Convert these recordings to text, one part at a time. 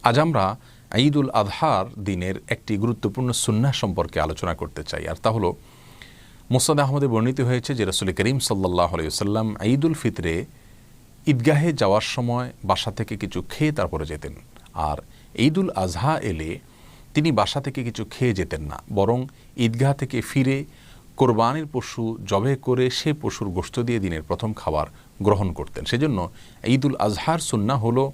আজ আমরা ঈদুল আজহার দিনের একটি গুরুত্বপূর্ণ সুন্নাহ সম্পর্কে আলোচনা করতে চাই, আর তা হলো মুসনাদ আহমদে বর্ণিত হয়েছে যে রাসূল করিম সাল্লাল্লাহু আলাইহি ওয়াসাল্লাম ঈদুল ফিতরে ঈদগাহে যাওয়ার সময় বাসা থেকে কিছু খেয়ে তারপরে যেতেন, আর ঈদুল আজহা এলে তিনি বাসা থেকে কিছু খেয়ে যেতেন না, বরং ঈদগাহ থেকে ফিরে কোরবানির পশু জবে করে সে পশুর গোশত দিয়ে দিনের প্রথম খাবার গ্রহণ করতেন। সেজন্য ঈদুল আজহার সুন্নাহ হলো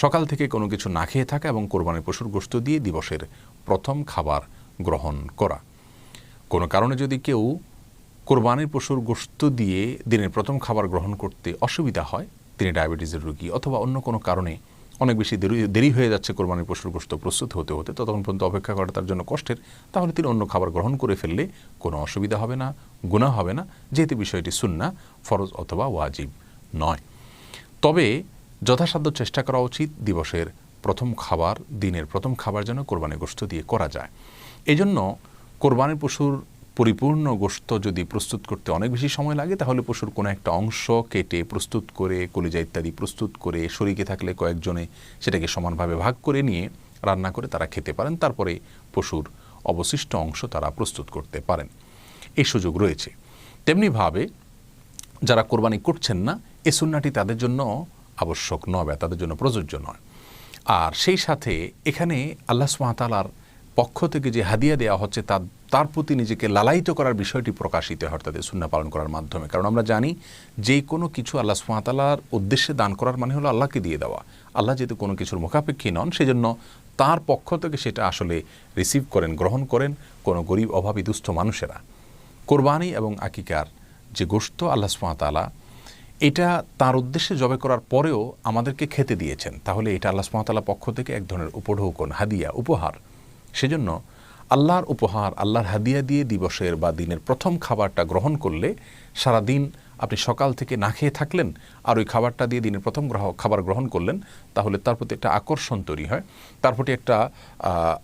সকাল থেকে কোনো কিছু না খেয়ে থাকা এবং কোরবানির পশুর গোশত দিয়ে দিবসের প্রথম খাবার গ্রহণ করা। কোনো কারণে যদি কেউ কোরবানির পশুর গোশত দিয়ে দিনের প্রথম খাবার গ্রহণ করতে অসুবিধা হয়, তিনি ডায়াবেটিসের রোগী অথবা অন্য কোনো কারণে অনেক বেশি দেরি হয়ে যাচ্ছে কোরবানির পশুর গোশত প্রস্তুত হতে হতে, ততক্ষণ পর্যন্ত অপেক্ষা করা তার জন্য কষ্টের, তাহলে তিনি অন্য খাবার গ্রহণ করে ফেললে কোনো অসুবিধা হবে না, গুনাহ হবে না, যেহেতু বিষয়টি সুন্নাহ, ফরজ অথবা ওয়াজিব নয়। তবে যথাসাধ্য চেষ্টা করা উচিত দিবসের প্রথম খাবার, দিনের প্রথম খাবার যেন কোরবানির গোশত দিয়ে করা যায়। এজন্য কোরবানির পশুর পরিপূর্ণ গোশত যদি প্রস্তুত করতে অনেক বেশি সময় লাগে, তাহলে পশুর কোনো একটা অংশ কেটে প্রস্তুত করে, কলিজা ইত্যাদি প্রস্তুত করে, শরীকে থাকলে কয়েকজনে সেটাকে সমানভাবে ভাগ করে নিয়ে রান্না করে তারা খেতে পারেন, তারপরে পশুর অবশিষ্ট অংশ তারা প্রস্তুত করতে পারেন, এই সুযোগ রয়েছে। তেমনিভাবে যারা কোরবানি করছেন না, এ সুন্নাহটি তাদের জন্য আবশ্যক নয় বা তাদের জন্য প্রযোজ্য নয়। আর সেই সাথে এখানে আল্লাহ সুবহানাহু ওয়া তাআলার পক্ষ থেকে যে হাদিয়া দেওয়া হচ্ছে তার প্রতি নিজেকে লালায়িত করার বিষয়টি প্রকাশিত হয় তাদের সুন্নাহ পালন করার মাধ্যমে। কারণ আমরা জানি যে কোনো কিছু আল্লাহ সুবহানাহু ওয়া তাআলার উদ্দেশ্যে দান করার মানে হলো আল্লাহকে দিয়ে দেওয়া। আল্লাহ যেহেতু কোনো কিছুর মুখাপেক্ষী নন, সেজন্য তার পক্ষ থেকে সেটা আসলে রিসিভ করেন, গ্রহণ করেন কোনো গরিব অভাবী দুস্থ মানুষেরা। কোরবানি এবং আকিকার যে গোশত আল্লাহ সুবহানাহু ওয়া তাআলা এটা তার উদ্দেশ্যে জবে করার পরেও আমাদেরকে খেতে দিয়েছেন, তাহলে এটা আল্লাহ সুবহানাহু ওয়া তাআলার পক্ষ থেকে এক ধরনের উপঢৌকন, হাদিয়া, উপহার। সেজন্য আল্লাহর উপহার, আল্লাহর হাদিয়া দিয়ে দিবসের বা দিনের প্রথম খাবারটা গ্রহণ করলে সারা দিন আপনি সকাল থেকে না খেয়ে থাকলেন আর ওই খাবারটা দিয়ে দিনের প্রথম খাবার গ্রহণ করলেন, তাহলে তার প্রতি একটা আকর্ষণ তৈরি হয়, তার প্রতি একটা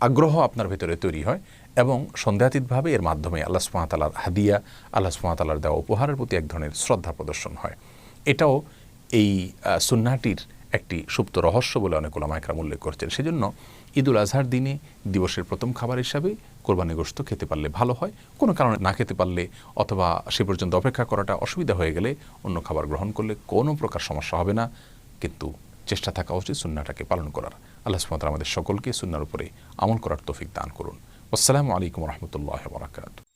আগ্রহ আপনার ভেতরে তৈরি হয় এবং সন্দেহাতীতভাবে এর মাধ্যমে আল্লাহ সুবহানাহু ওয়া তাআলার হাদিয়া, আল্লাহ সুবহানাহু ওয়া তাআলার দেওয়া উপহারের প্রতি এক ধরনের শ্রদ্ধা প্রদর্শন হয়। এটাও এই সুন্নাহটির একটি সুপ্ত রহস্য বলে অনেক উলামা ইকরাম উল্লেখ করছেন। সেজন্য ঈদুল আজহার দিনে দিবসের প্রথম খাবার হিসাবে কোরবানি গোশত খেতে পারলে ভালো হয়। কোনো কারণে না খেতে পারলে অথবা সে পর্যন্ত অপেক্ষা করাটা অসুবিধা হয়ে গেলে অন্য খাবার গ্রহণ করলে কোনো প্রকার সমস্যা হবে না, কিন্তু চেষ্টা থাকা উচিত সুন্নাহটাকে পালন করার। আল্লাহ সুবহানাহু ওয়া তাআলা আমাদের সকলকে সুন্নাহর উপরে আমল করার তৌফিক দান করুন। আসসালামু আলাইকুম ওয়া রাহমাতুল্লাহি ওয়া বারাকাতুহু।